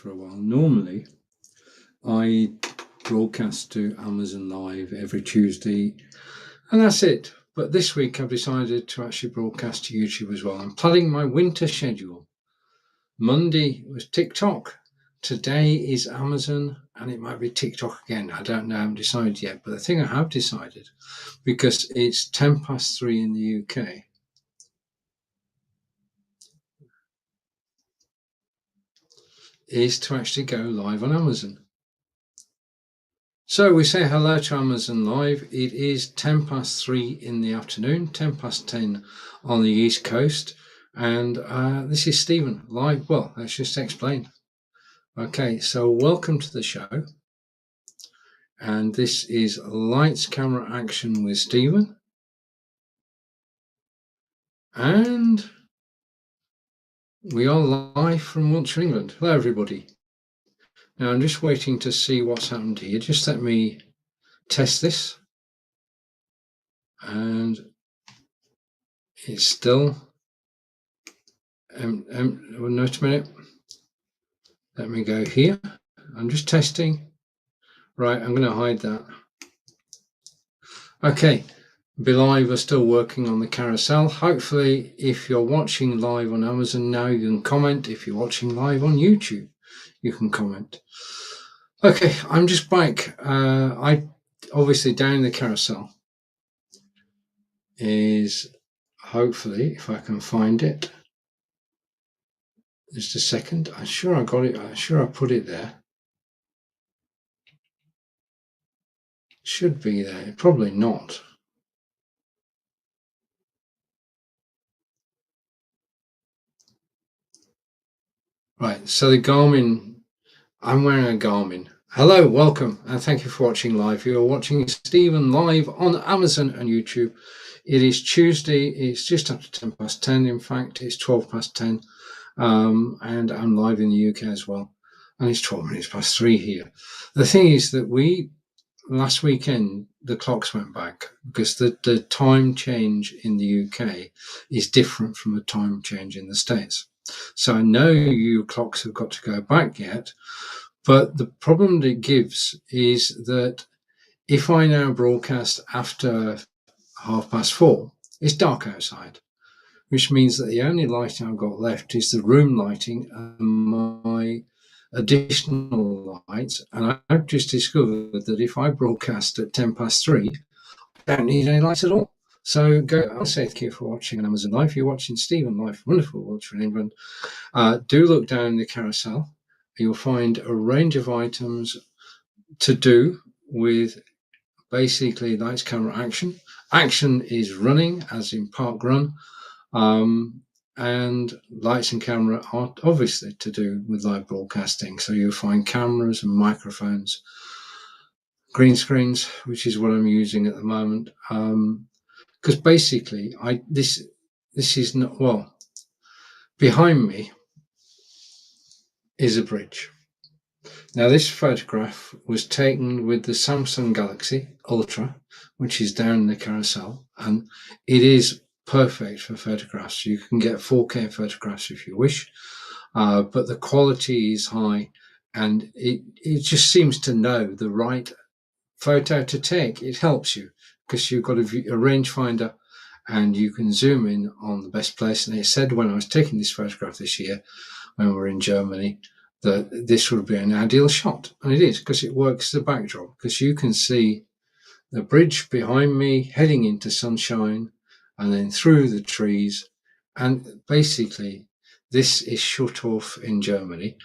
for a while. Normally, I broadcast to Amazon Live every Tuesday, and that's it. But this week, I've decided to actually broadcast to YouTube as well. I'm planning my winter schedule. Monday was TikTok. Today is Amazon, and it might be TikTok again. I don't know. I haven't decided yet. But the thing I have decided, because it's 3:10 in the UK, is to actually go live on Amazon. So we say hello to Amazon Live. It is 3:10 in the afternoon, 10:10 on the East Coast. And this is Stephen live. Well, let's just explain. Okay, so welcome to the show. And this is Lights, Camera, Action with Stephen. And we are live from Wiltshire, England. Hello, everybody. Now, I'm just waiting to see what's happened here. Just let me test this. And it's still... wait a minute. Let me go here. I'm just testing. Right, I'm going to hide that. Okay, Be Live are still working on the carousel. Hopefully, if you're watching live on Amazon now, you can comment. If you're watching live on YouTube, you can comment. Okay, I'm just back. I obviously down the carousel is hopefully, if I can find it. Just a second. I'm sure I got it. I'm sure I put it there. Should be there. Probably not. Right. So the Garmin. I'm wearing a Garmin. Hello, welcome, and thank you for watching live. You're watching Stephen live on Amazon and YouTube. It is Tuesday. It's just after 10:10. In fact, it's 12:10. And I'm live in the UK as well. And it's 3:12 here. The thing is that last weekend, the clocks went back because the time change in the UK is different from the time change in the States. So I know your clocks have got to go back yet, but the problem that it gives is that if I now broadcast after 4:30, it's dark outside, which means that the only lighting I've got left is the room lighting and my additional lights. And I've just discovered that if I broadcast at 3:10, I don't need any lights at all. So I'll say thank you for watching on Amazon Live. If you're watching Stephen Live from wonderful Wiltshire in England, do look down the carousel. You'll find a range of items to do with basically lights, camera, action. Action is running, as in park run. And lights and camera are obviously to do with live broadcasting. So you'll find cameras and microphones, green screens, which is what I'm using at the moment. Because basically, this is not, well, behind me is a bridge. Now, this photograph was taken with the Samsung Galaxy Ultra, which is down in the carousel, and it is perfect for photographs. You can get 4K photographs if you wish, but the quality is high, and it just seems to know the right photo to take. It helps you because you've got a rangefinder and you can zoom in on the best place. And it said when I was taking this photograph this year, when we were in Germany, that this would be an ideal shot. And it is, because it works as a backdrop, because you can see the bridge behind me heading into sunshine and then through the trees. And basically, this is Schutthof in Germany.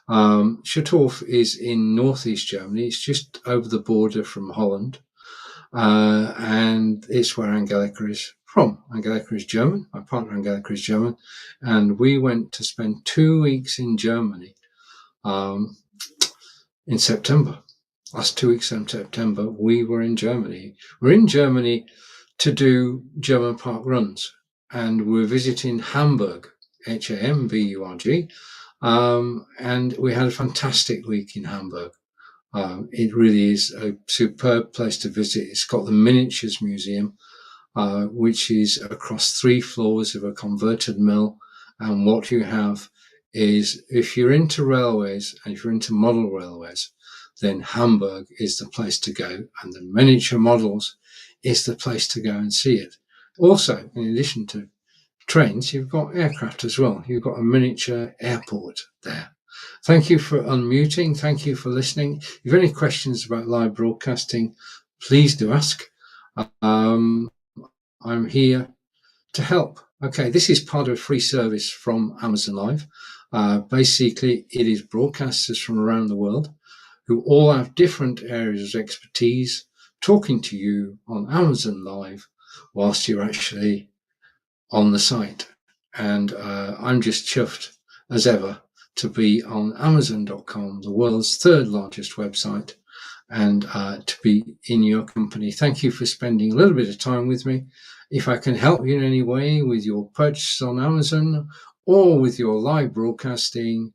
Schutthof is in northeast Germany. It's just over the border from Holland. And it's where Angelica is from. Angelica is German. My partner Angelica is German. And we went to spend 2 weeks in Germany in September. Last 2 weeks in September, we were in Germany. We're in Germany to do German park runs. And we're visiting Hamburg, Hamburg. And we had a fantastic week in Hamburg. It really is a superb place to visit. It's got the Miniatures Museum, which is across 3 floors of a converted mill. And what you have is if you're into railways and if you're into model railways, then Hamburg is the place to go, and the miniature models is the place to go and see it. Also, in addition to trains, you've got aircraft as well. You've got a miniature airport there. Thank you for unmuting. Thank you for listening. If you have any questions about live broadcasting, please do ask. I'm here to help. Okay, this is part of a free service from Amazon Live. Basically, it is broadcasters from around the world who all have different areas of expertise talking to you on Amazon Live whilst you're actually on the site. And I'm just chuffed as ever to be on Amazon.com, the world's third largest website, and to be in your company. Thank you for spending a little bit of time with me. If I can help you in any way with your purchase on Amazon, or with your live broadcasting,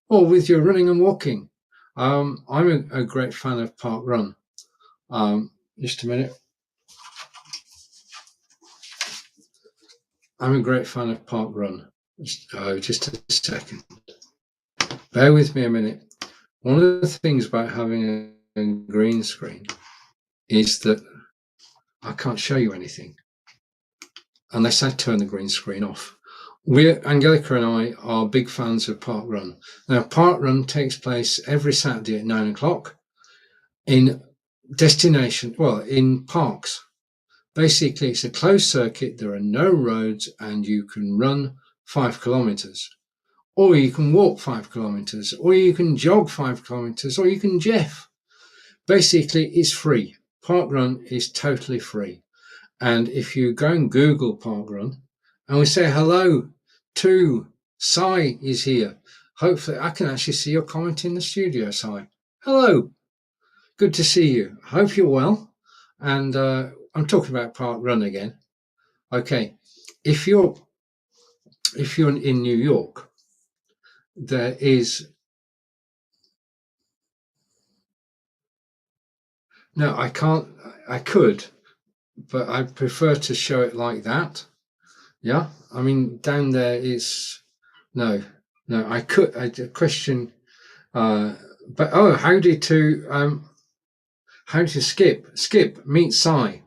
or with your running and walking, I'm a great fan of Park Run. Just a minute. I'm a great fan of Park Run. Just a second. Bear with me a minute. One of the things about having a green screen is that I can't show you anything unless I turn the green screen off. Angelica and I are big fans of Park Run. Now, Park Run takes place every Saturday at 9 o'clock in in parks. Basically, it's a closed circuit. There are no roads, and you can run 5 kilometers, or you can walk 5 kilometers, or you can jog 5 kilometers, or you can Jeff. Basically, it's free. Park Run is totally free. And if you go and Google Park Run, and we say hello to Sai is here. Hopefully, I can actually see your comment in the studio, Sai. Hello. Good to see you. I hope you're well. And I'm talking about Park Run again. Okay. If you're in New York, there is... No, I can't. I could, but I prefer to show it like that. Yeah. I mean, down there is... No, I could. A question... but how to Skip meet Sai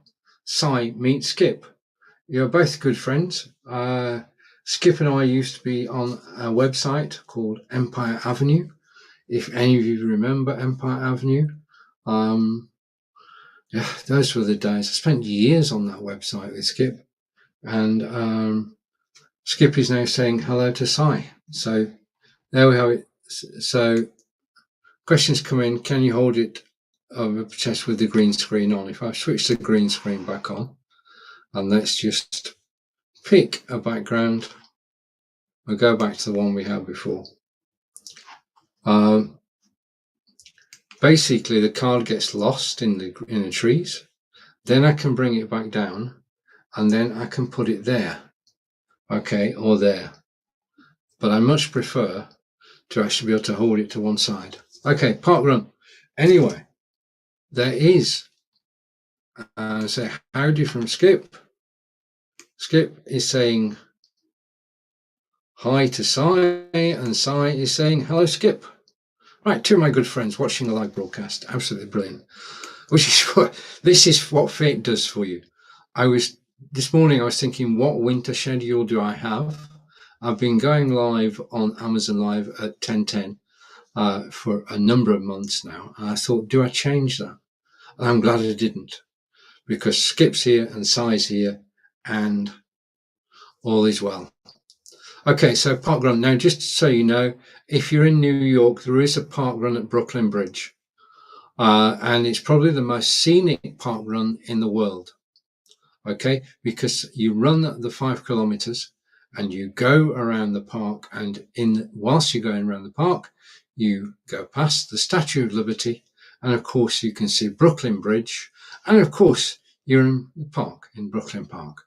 meet Skip. You're both good friends. Skip and I used to be on a website called Empire Avenue. If any of you remember Empire Avenue, yeah, those were the days. I spent years on that website with Skip, and Skip is now saying hello to Sai. So there we have it. So questions come in. Can you hold it over the chest with the green screen on? If I switch the green screen back on, and let's just pick a background, we'll go back to the one we had before. Basically, the card gets lost in the trees. Then I can bring it back down, and then I can put it there, okay, or there. But I much prefer to actually be able to hold it to one side. Okay, Park Run. Anyway, there is say howdy from Skip. Skip is saying hi to Sai, and Sai is saying hello, Skip. Right, two of my good friends watching a live broadcast. Absolutely brilliant. This is what fate does for you. This morning I was thinking, what winter schedule do I have? I've been going live on Amazon Live at 10:10 for a number of months now, and I thought, do I change that? And I'm glad I didn't, because Skip's here and Sai's here, and all is well. Okay, so Park Run. Now, just so you know, if you're in New York, there is a Park Run at Brooklyn Bridge. And it's probably the most scenic park run in the world. Okay, because you run the 5 kilometers and you go around the park, and whilst you're going around the park, you go past the Statue of Liberty, and of course you can see Brooklyn Bridge, and of course you're in the park, in Brooklyn Park.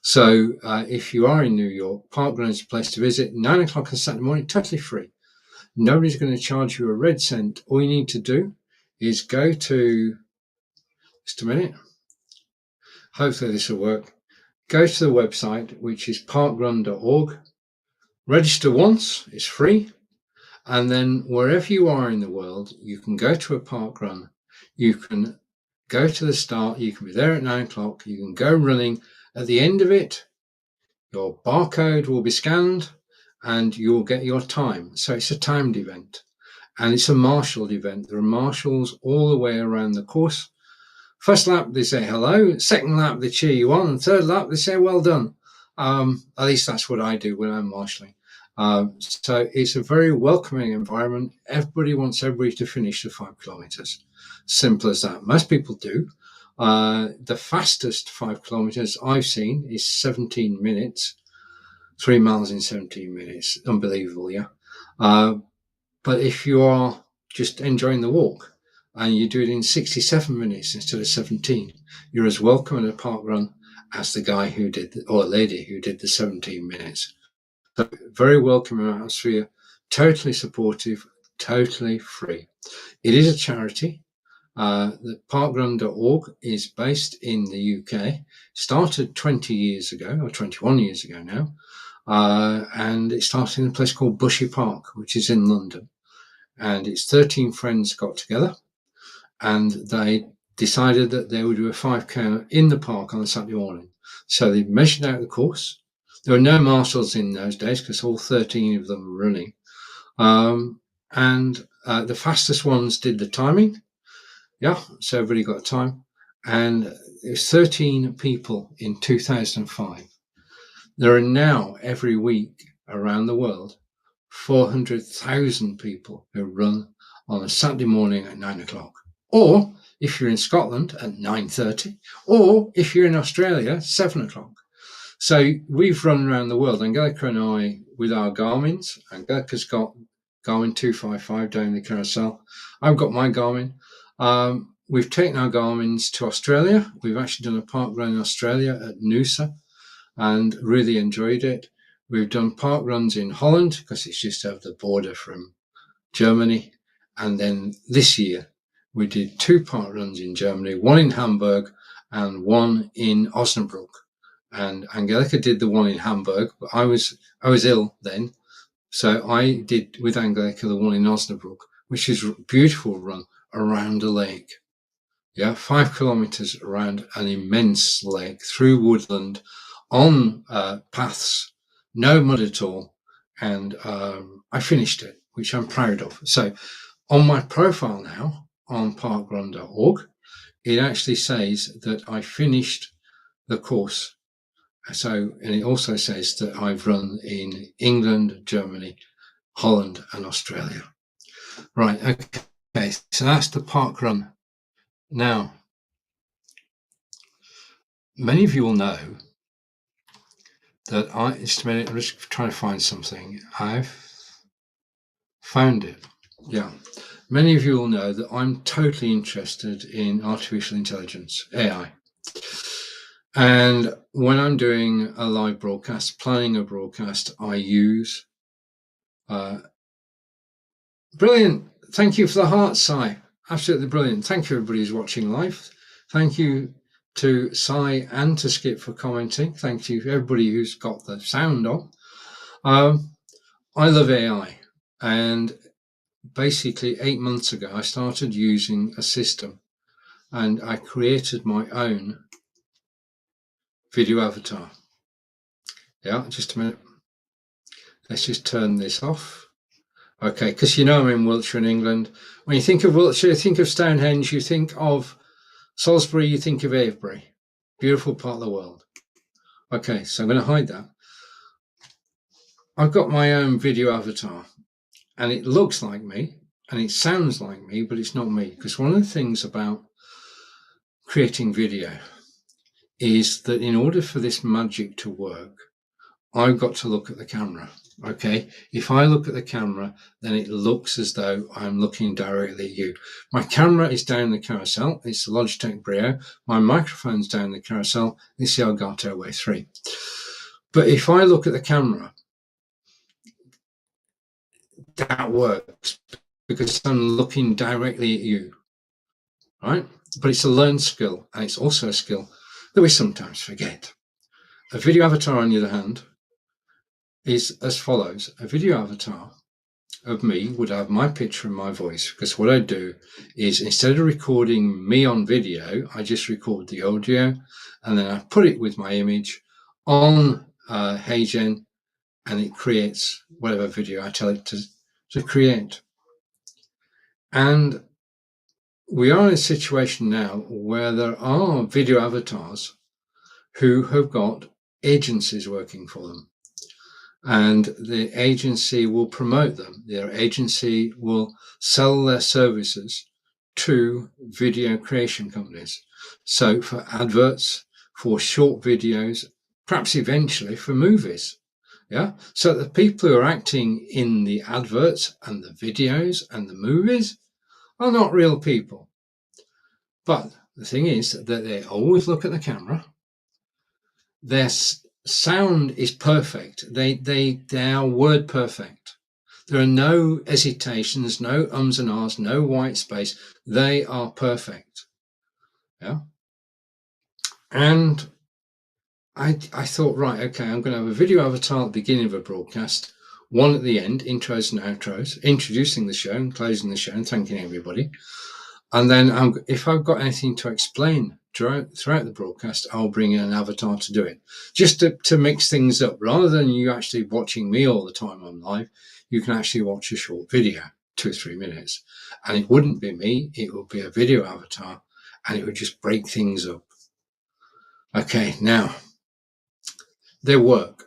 So if you are in New York, Park Run is a place to visit. 9 o'clock on Saturday morning, totally free. Nobody's going to charge you a red cent. All you need to do is go to, just a minute, hopefully this will work. Go to the website, which is parkrun.org, Register once, it's free. And then wherever you are in the world, you can go to a park run. You can go to the start. You can be there at 9 o'clock. You can go running. At the end of it, your barcode will be scanned and you'll get your time. So it's a timed event and it's a marshaled event. There are marshals all the way around the course. First lap, they say hello. Second lap, they cheer you on. And third lap, they say, well done. At least that's what I do when I'm marshalling. So it's a very welcoming environment. Everybody wants everybody to finish the 5 kilometers. Simple as that. Most people do. The fastest 5 kilometers I've seen is 17 minutes, 3 miles in 17 minutes. Unbelievable, yeah. But if you are just enjoying the walk and you do it in 67 minutes instead of 17, you're as welcome at a park run as the guy who did, or lady who did the 17 minutes. So very welcoming atmosphere, totally supportive, totally free. It is a charity. The parkrun.org is based in the UK, started 20 years ago, or 21 years ago now, and it started in a place called Bushy Park, which is in London. And its 13 friends got together and they decided that they would do a 5K in the park on a Saturday morning. So they measured out the course. There were no marshals in those days because all 13 of them were running. The fastest ones did the timing. Yeah, so everybody got a time. And it was 13 people in 2005. There are now, every week around the world, 400,000 people who run on a Saturday morning at 9 o'clock. Or if you're in Scotland at 9:30, or if you're in Australia, 7 o'clock. So we've run around the world, Angelica and I, with our Garmins. Angelica's got Garmin 255 down the carousel. I've got my Garmin. We've taken our Garmins to Australia. We've actually done a park run in Australia at Noosa and really enjoyed it. We've done park runs in Holland because it's just over the border from Germany. And then this year we did 2 park runs in Germany, one in Hamburg and one in Osnabrück. And Angelica did the one in Hamburg, but I was ill then. So I did with Angelica the one in Osnabrück, which is a beautiful run around a lake. Yeah, 5 kilometers around an immense lake through woodland on paths, no mud at all. And I finished it, which I'm proud of. So on my profile now on parkrun.org, it actually says that I finished the course. So, and it also says that I've run in England, Germany, Holland, and Australia. Right, okay, so that's the park run. Now, many of you will know that just a minute, I'm just trying to find something. I've found it. Yeah. Many of you will know that I'm totally interested in artificial intelligence, AI. And when I'm doing a live broadcast, planning a broadcast, I use brilliant. Thank you for the heart, Si. Absolutely brilliant. Thank you, everybody who's watching live. Thank you to Si and to Skip for commenting. Thank you to everybody who's got the sound on. I love AI. And basically 8 months ago, I started using a system and I created my own video avatar. Yeah, just a minute. Let's just turn this off. Okay, because you know I'm in Wiltshire in England. When you think of Wiltshire, you think of Stonehenge, you think of Salisbury, you think of Avebury. Beautiful part of the world. Okay, so I'm going to hide that. I've got my own video avatar and it looks like me and it sounds like me, but it's not me. Because one of the things about creating video is that in order for this magic to work, I've got to look at the camera. Okay, if I look at the camera, then it looks as though I'm looking directly at you. My camera is down the carousel. It's the Logitech Brio. My microphone's down the carousel. It's the Elgato Way 3. But if I look at the camera, that works because I'm looking directly at you, right? But it's a learned skill, and it's also a skill that we sometimes forget. A video avatar, on the other hand, is as follows. A video avatar of me would have my picture and my voice, because what I do is, instead of recording me on video, I just record the audio and then I put it with my image on HeyGen, and it creates whatever video I tell it to create. And we are in a situation now where there are video avatars who have got agencies working for them, and the agency will promote them. Their agency will sell their services to video creation companies. So for adverts, for short videos, perhaps eventually for movies. Yeah. So the people who are acting in the adverts and the videos and the movies are not real people. But the thing is that they always look at the camera. Their sound is perfect. They are word perfect. There are no hesitations, no ums and ahs, no white space. They are perfect. Yeah. And I thought, right, okay, I'm going to have a video avatar at the beginning of a broadcast, one at the end, intros and outros, introducing the show and closing the show and thanking everybody. And then if I've got anything to explain throughout the broadcast, I'll bring in an avatar to do it, just to mix things up. Rather than you actually watching me all the time on live, you can actually watch a short video, 2 or 3 minutes. And it wouldn't be me, it would be a video avatar, and it would just break things up. Okay, now, they work.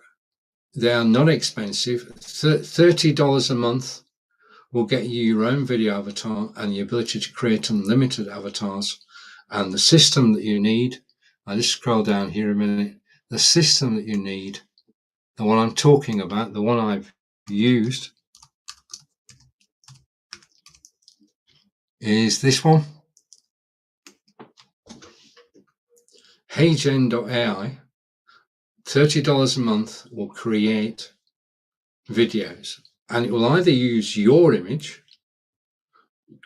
They are not expensive. $30 a month will get you your own video avatar and the ability to create unlimited avatars. And the system that you need, I'll just scroll down here a minute. The system that you need, the one I'm talking about, the one I've used, is this one. HeyGen.ai, $30 a month will create videos, and it will either use your image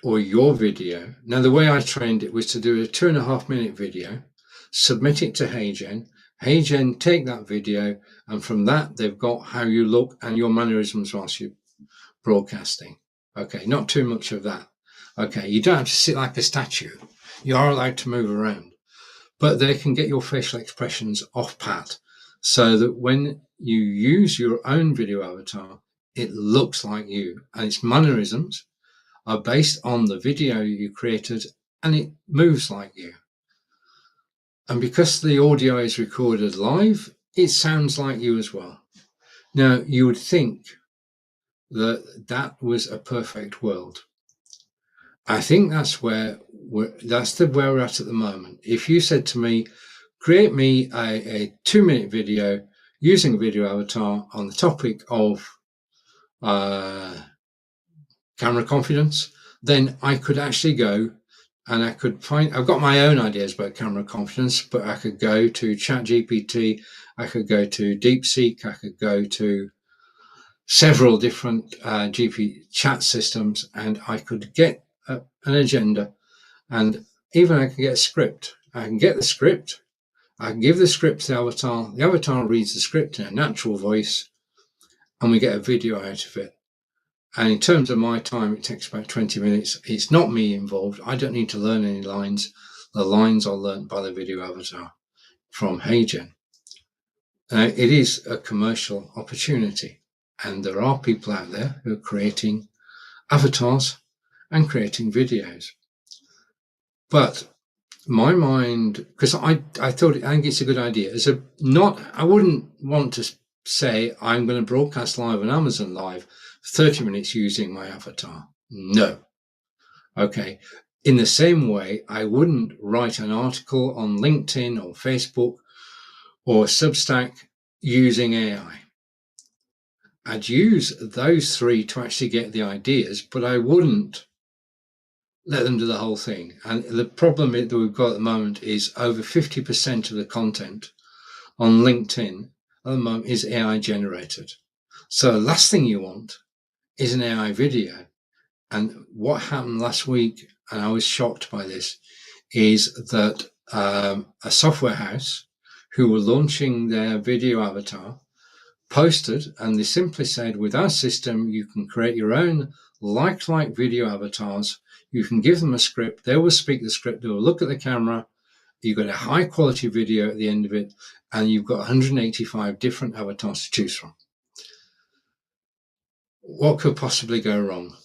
or your video. Now, the way I trained it was to do a 2.5 minute video, submit it to HeyGen. HeyGen take that video, and from that, they've got how you look and your mannerisms whilst you're broadcasting. Okay, not too much of that. Okay, you don't have to sit like a statue. You are allowed to move around, but they can get your facial expressions off pat, so that when you use your own video avatar, it looks like you, and its mannerisms are based on the video you created, and it moves like you. And because the audio is recorded live, it sounds like you as well. Now, you would think that was a perfect world. I think that's where we're at at the moment. If you said to me, create me a 2-minute video using a video avatar on the topic of camera confidence, then I could actually go and I could find, I've got my own ideas about camera confidence, but I could go to ChatGPT, I could go to DeepSeek, I could go to several different GP chat systems, and I could get an agenda, and even I could get a script. I can get the script, I can give the script to the avatar reads the script in a natural voice, and we get a video out of it. And in terms of my time, it takes about 20 minutes. It's not me involved. I don't need to learn any lines. The lines are learned by the video avatar from HeyGen. It is a commercial opportunity, and there are people out there who are creating avatars and creating videos. But my mind, because I think it's a good idea. I wouldn't want to say I'm going to broadcast live on Amazon Live 30 minutes using my avatar. No. Okay. In the same way, I wouldn't write an article on LinkedIn or Facebook or Substack using AI. I'd use those 3 to actually get the ideas, but I wouldn't let them do the whole thing. And the problem that we've got at the moment is over 50% of the content on LinkedIn at the moment is AI generated. So the last thing you want is an AI video. And what happened last week, and I was shocked by this, is that a software house who were launching their video avatar posted, and they simply said, with our system, you can create your own like video avatars. You can give them a script. They will speak the script. They will look at the camera. You've got a high quality video at the end of it, and you've got 185 different avatars to choose from. What could possibly go wrong?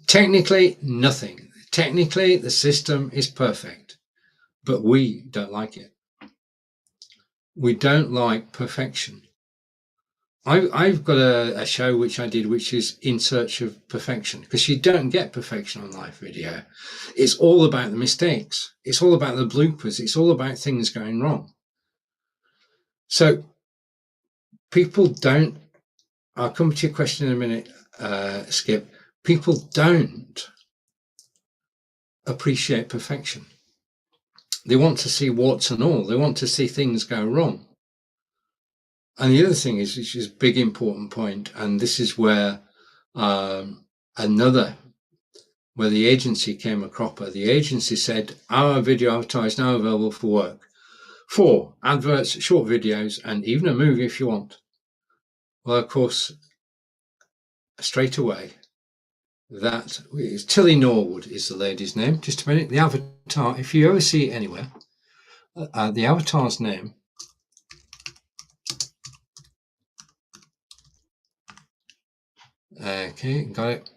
Technically, nothing. Technically, the system is perfect, but we don't like it. We don't like perfection. I've got a show which I did, which is in search of perfection, because you don't get perfection on live video. It's all about the mistakes. It's all about the bloopers. It's all about things going wrong. So people don't, I'll come to your question in a minute, Skip. People don't appreciate perfection. They want to see warts and all. They want to see things go wrong. And the other thing is, which is a big important point, and this is where where the agency came a cropper. The agency said, our video avatar is now available for work, for adverts, short videos, and even a movie if you want. Well, of course, straight away, that is Tilly Norwood is the lady's name. Just a minute. The avatar, if you ever see it anywhere, the avatar's name. Okay, got it.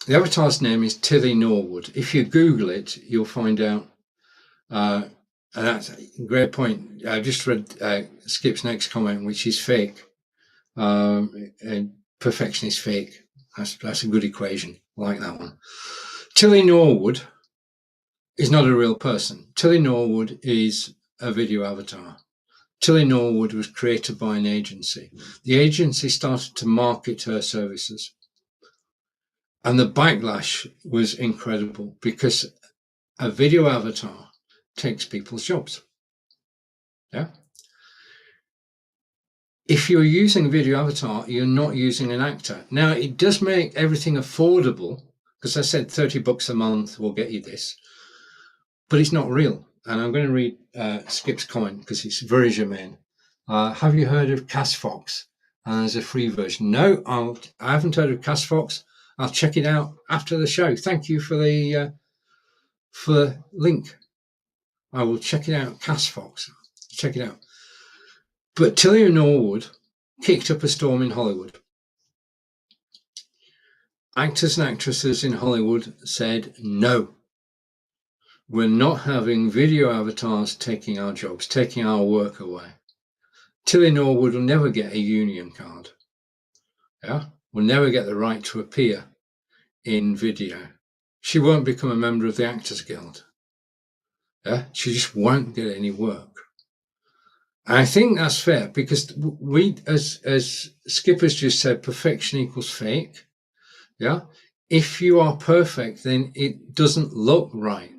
The avatar's name is Tilly Norwood. If you Google it, you'll find out. And that's a great point. I just read Skip's next comment, which is fake. And perfection is fake. That's a good equation. I like that one. Tilly Norwood is not a real person. Tilly Norwood is a video avatar. Tilly Norwood was created by an agency. The agency started to market her services. And the backlash was incredible because a video avatar takes people's jobs. Yeah. If you're using a video avatar, you're not using an actor. Now, it does make everything affordable, because I said $30 a month will get you this, but it's not real. And I'm going to read Skip's comment because it's very germane. Have you heard of CastFox? And there's a free version. No, I haven't heard of CastFox. I'll check it out after the show. Thank you for the link. I will check it out. CastFox. Check it out. But Tilly Norwood kicked up a storm in Hollywood. Actors and actresses in Hollywood said, no, we're not having video avatars taking our jobs, taking our work away. Tilly Norwood will never get a union card. Yeah, will never get the right to appear in video. She won't become a member of the Actors Guild. Yeah, she just won't get any work. And I think that's fair because we, as Skip has just said, perfection equals fake. Yeah. If you are perfect, then it doesn't look right.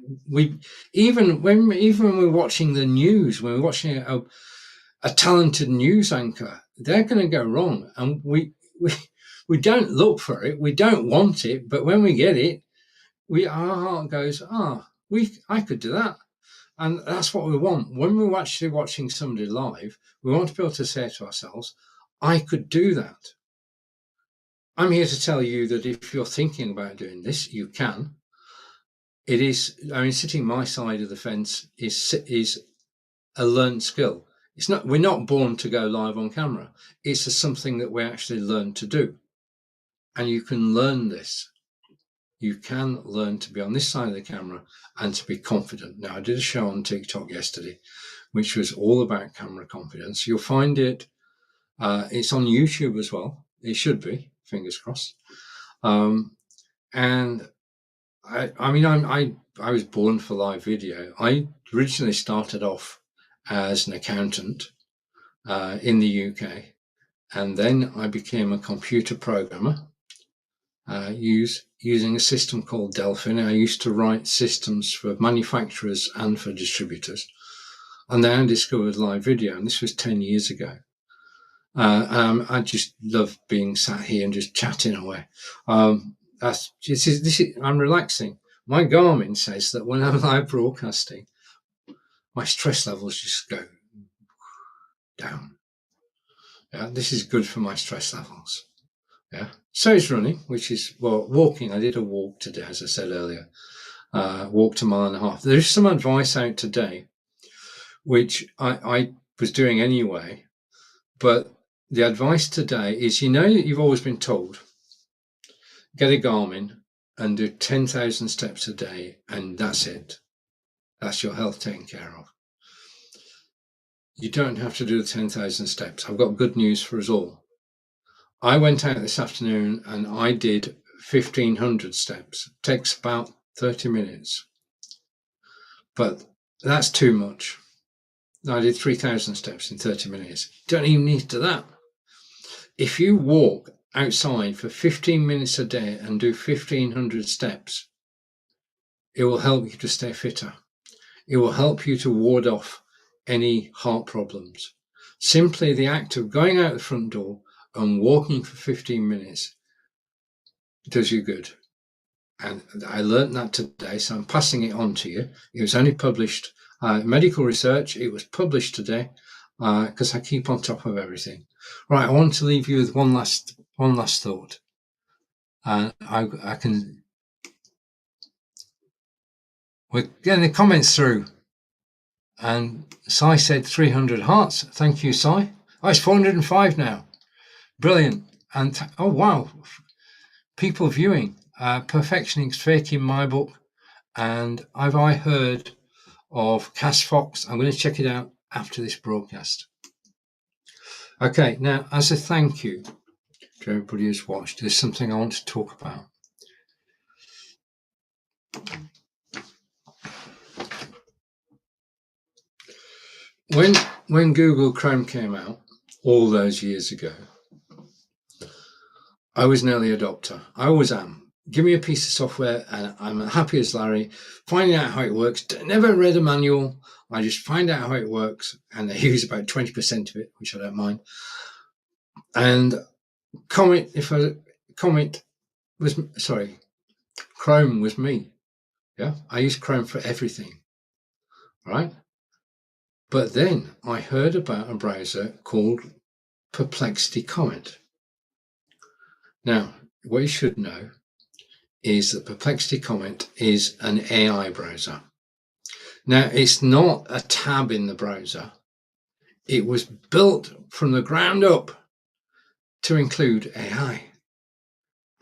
Even when we're watching the news, when we're watching a talented news anchor, they're going to go wrong, and we don't look for it, we don't want it, but when we get it, our heart goes, I could do that, and that's what we want. When we're actually watching somebody live, we want to be able to say to ourselves, I could do that. I'm here to tell you that if you're thinking about doing this, you can. It is, sitting my side of the fence is a learned skill. It's not, we're not born to go live on camera. It's something that we actually learn to do. And you can learn this. You can learn to be on this side of the camera and to be confident. Now, I did a show on TikTok yesterday, which was all about camera confidence. You'll find it. It's on YouTube as well. It should be. Fingers crossed. And I was born for live video. I originally started off as an accountant in the UK, and then I became a computer programmer using a system called Delphin. I used to write systems for manufacturers and for distributors, and then I discovered live video, and this was 10 years ago. I just love being sat here and just chatting away. I'm relaxing. My Garmin says that when I'm live broadcasting, my stress levels just go down. Yeah, this is good for my stress levels. Yeah, so it's running, which is, well, walking. I did a walk today, as I said earlier. Walked a mile and a half. There's some advice out today, which I was doing anyway, but the advice today is, you've always been told, get a Garmin and do 10,000 steps a day, and that's it. That's your health taken care of. You don't have to do the 10,000 steps. I've got good news for us all. I went out this afternoon and I did 1,500 steps. It takes about 30 minutes. But that's too much. I did 3,000 steps in 30 minutes. Don't even need to do that. If you walk outside for 15 minutes a day and do 1,500 steps, it will help you to stay fitter. It will help you to ward off any heart problems. Simply the act of going out the front door and walking for 15 minutes does you good. And I learned that today, so I'm passing it on to you. It was only published, medical research. It was published today because I keep on top of everything. Right, I want to leave you with one last thought. And we're getting the comments through. And Sai said 300 hearts. Thank you, Sai. Oh, it's 405 now. Brilliant. And oh, wow. People viewing. Perfection is fake in my book. And have I heard of Cass Fox? I'm going to check it out after this broadcast. Okay, now, as a thank you to everybody who's watched, there's something I want to talk about. When Google Chrome came out all those years ago, I was an early adopter. I always am. Give me a piece of software and I'm happy as Larry, finding out how it works. Never read a manual. I just find out how it works, and I use about 20% of it, which I don't mind. And Chrome was me. Yeah, I use Chrome for everything, right? But then I heard about a browser called Perplexity Comet. Now, what you should know is that Perplexity Comet is an AI browser. Now, it's not a tab in the browser. It was built from the ground up to include AI.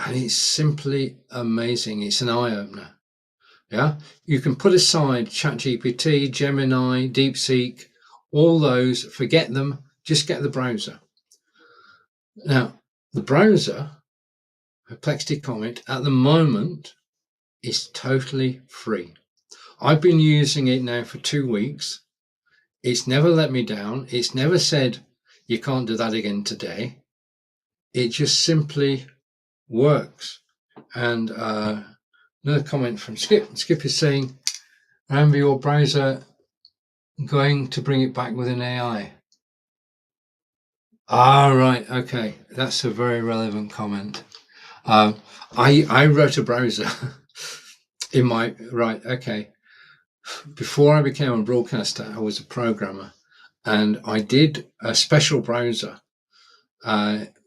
And it's simply amazing. It's an eye-opener. Yeah, you can put aside ChatGPT, Gemini, DeepSeek, all those, forget them, just get the browser. Now, the browser, Perplexity Comet, at the moment is totally free. I've been using it now for 2 weeks. It's never let me down. It's never said, you can't do that again today. It just simply works. And another comment from Skip. Skip is saying, remember your browser going to bring it back with an AI. Right. Okay. That's a very relevant comment. I wrote a browser in my, right. Okay. Before I became a broadcaster, I was a programmer, and I did a special browser,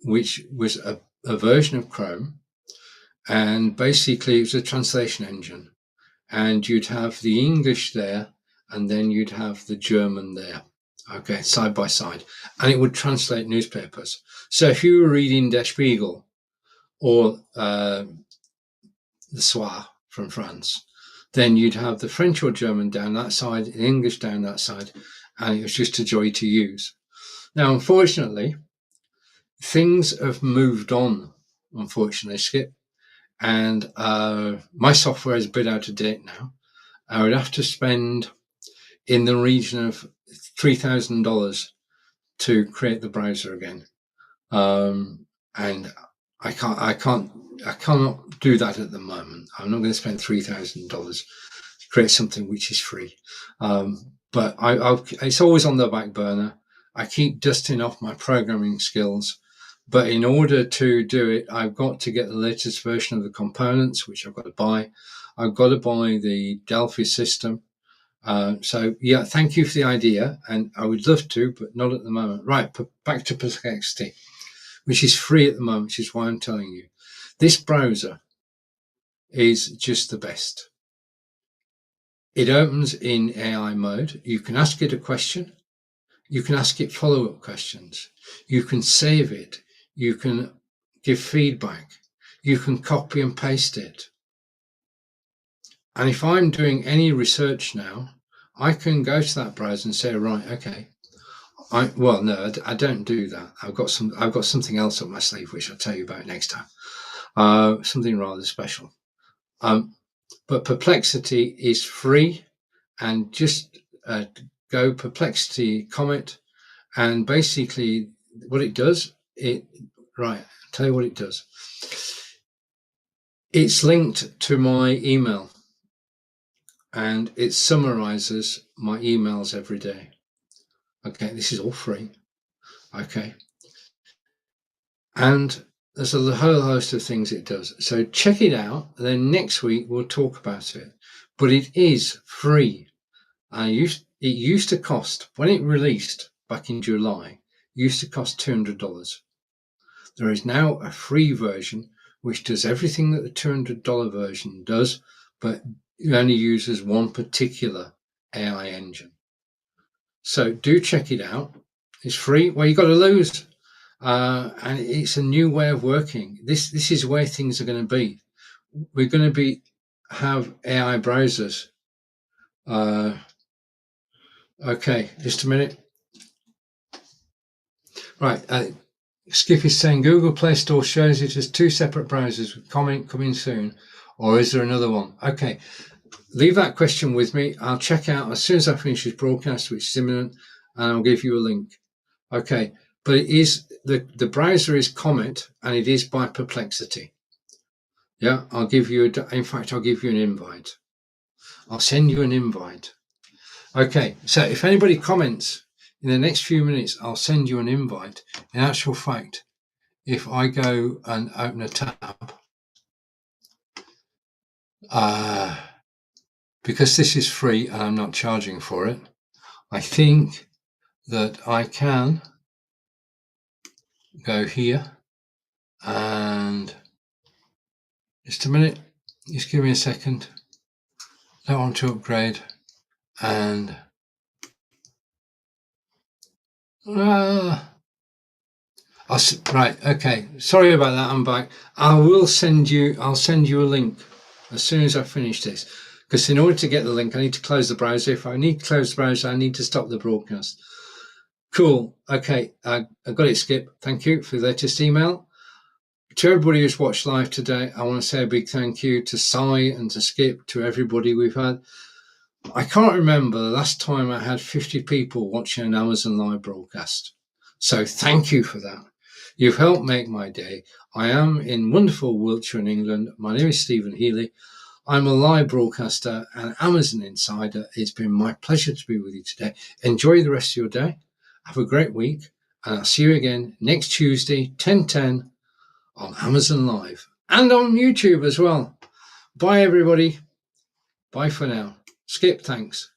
which was a version of Chrome. And basically it was a translation engine, and you'd have the English there, and then you'd have the German there. Okay, side by side, and it would translate newspapers. So if you were reading Der Spiegel or the Soir from France, then you'd have the French or German down that side, the English down that side, and it was just a joy to use. Now, unfortunately, things have moved on, unfortunately, Skip, and my software is a bit out of date now. I would have to spend in the region of $3,000 to create the browser again, and I cannot do that at the moment. I'm not going to spend $3,000 to create something which is free, but it's always on the back burner. I keep dusting off my programming skills, but in order to do it, I've got to get the latest version of the components, which I've got to buy. I've got to buy the Delphi system. So yeah, thank you for the idea, and I would love to, but not at the moment. Right, back to Perplexity, which is free at the moment, which is why I'm telling you. This browser is just the best. It opens in AI mode. You can ask it a question. You can ask it follow-up questions. You can save it. You can give feedback. You can copy and paste it. And if I'm doing any research now, I can go to that browser and say, right, okay. I don't do that. I've got something else up my sleeve, which I'll tell you about next time. Something rather special. But Perplexity is free, and just go Perplexity comment, and basically what it does, I'll tell you what it does. It's linked to my email, and it summarizes my emails every day. Okay, this is all free. Okay. And there's a whole host of things it does. So check it out. Then next week we'll talk about it. But it is free. It used to cost, when it released back in July, used to cost $200. There is now a free version which does everything that the $200 version does, but it only uses one particular AI engine. So do check it out. It's free. Well, you got to lose. And it's a new way of working. This is where things are going to be. We're going to have AI browsers. Okay, just a minute. Right, Skip is saying Google Play Store shows it as two separate browsers with comment coming soon, or is there another one? Okay, leave that question with me. I'll check out as soon as I finish this broadcast, which is imminent, and I'll give you a link. Okay, but it is the browser is Comet, and it is by Perplexity. Yeah, I'll give you I'll give you an invite. I'll send you an invite. Okay, so if anybody comments in the next few minutes, I'll send you an invite. In actual fact, if I go and open a tab, because this is free and I'm not charging for it, I think that I can go here and just a minute, just give me a second. I want to upgrade and right, okay, sorry about that, I'm back. I'll send you a link as soon as I finish this, because in order to get the link I need to close the browser. If I need to close the browser, I need to stop the broadcast. Cool. Okay, I got it, Skip. Thank you for the latest email. To everybody who's watched live today, I want to say a big thank you to Sai and to Skip, to everybody we've had. I can't remember the last time I had 50 people watching an Amazon Live broadcast. So thank you for that. You've helped make my day. I am in wonderful Wiltshire in England. My name is Stephen Healy. I'm a live broadcaster and Amazon insider. It's been my pleasure to be with you today. Enjoy the rest of your day. Have a great week. And I'll see you again next Tuesday, 10:10 on Amazon Live and on YouTube as well. Bye, everybody. Bye for now. Skip, thanks.